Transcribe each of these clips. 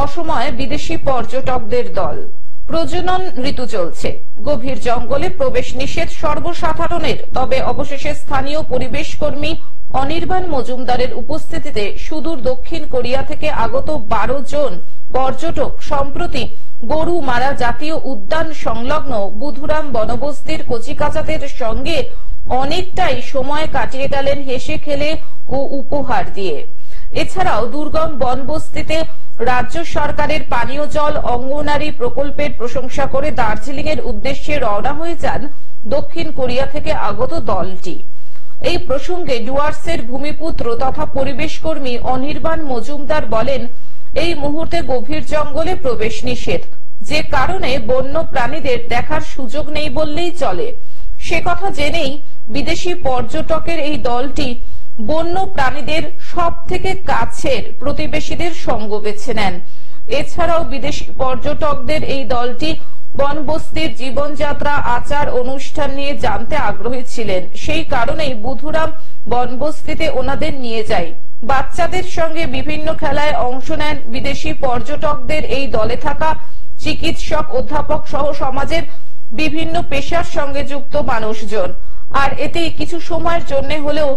অসময়ে বিদেশি পর্যটকদের দল। প্রজনন ঋতু চলছে, গভীর জঙ্গলে প্রবেশ নিষেধ সর্বসাধারণের। তবে অবশেষে স্থানীয় পরিবেশ কর্মী অনির্বাণ মজুমদারের উপস্থিতিতে সুদূর দক্ষিণ কোরিয়া থেকে আগত 12 জন পর্যটক সম্প্রতি গরুমারা জাতীয় উদ্যান সংলগ্ন বুধুরাম বনবস্তির কচিকাঁচাদের সঙ্গে অনেকটাই সময় কাটিয়ে গেলেন হেসে খেলে ও উপহার দিয়ে। এছাড়াও দুর্গম বনবস্তিতে রাজ্য সরকারের পানীয় জল অঙ্গনারী প্রকল্পের প্রশংসা করে দার্জিলিং এর উদ্দেশ্যে রওনা হয়ে যান দক্ষিণ কোরিয়া থেকে আগত দলটি। এই প্রসঙ্গে ডুয়ার্সের ভূমিপুত্র তথা পরিবেশ কর্মী অনির্বাণ মজুমদার বলেন, এই মুহূর্তে গভীর জঙ্গলে প্রবেশ নিষেধ, যে কারণে বন্য প্রাণীদের দেখার সুযোগ নেই বললেই চলে। সে কথা জেনেই বিদেশি পর্যটকের এই দলটি বন্য প্রাণীদের সব থেকে কাছের প্রতিবেশীদের সঙ্গ বেছে নেন। এছাড়াও বিদেশি পর্যটকদের এই দলটি বনবস্তির জীবনযাত্রা, আচার অনুষ্ঠান নিয়ে জানতে আগ্রহী ছিলেন। সেই কারণেই বুধুরাম বনবস্তিতে ওনাদের নিয়ে যায়। বাচ্চাদের সঙ্গে বিভিন্ন খেলায় অংশ নেন বিদেশি পর্যটকদের এই দলে থাকা চিকিৎসক, অধ্যাপক সহ সমাজের বিভিন্ন পেশার সঙ্গে যুক্ত মানুষজন। আর এতে কিছু সময়ের জন্য হলেও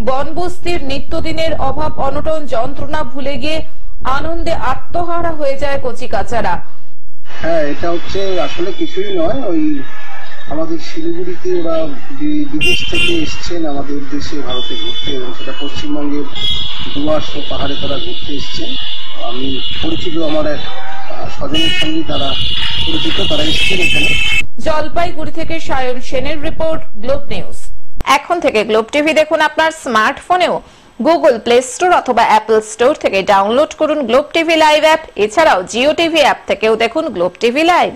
বনবস্তির নিত্যদিনের অভাব অনটন যন্ত্রণা ভুলে গিয়ে আনন্দে আত্মহারা হয়ে যায় কচিকাঁচারা। হ্যাঁ, এটা হচ্ছে আসলে কিছুই নয়, ওই আমাদের শিলিগুড়িতে ওরা বিদেশ থেকে এসছেন আমাদের দেশে, ভারতে ঘুরতে, এবং সেটা পশ্চিমবঙ্গের ডুয়ার্স ও পাহাড়ে তারা ঘুরতে এসছেন। আমি পরিচিত, আমার এক স্বজনের সঙ্গে তারা পরিচিত, তারা এসছেন এখানে। জলপাইগুড়ি থেকে সায়ন সেনের রিপোর্ট, গ্লোব নিউজ। এখন থেকে গ্লোব টিভি দেখুন আপনার স্মার্টফোনেও। গুগল প্লে স্টোর অথবা অ্যাপল স্টোর থেকে ডাউনলোড করুন গ্লোব টিভি লাইভ অ্যাপ। এছাড়াও জিও টিভি অ্যাপ থেকেও দেখুন গ্লোব টিভি লাইভ।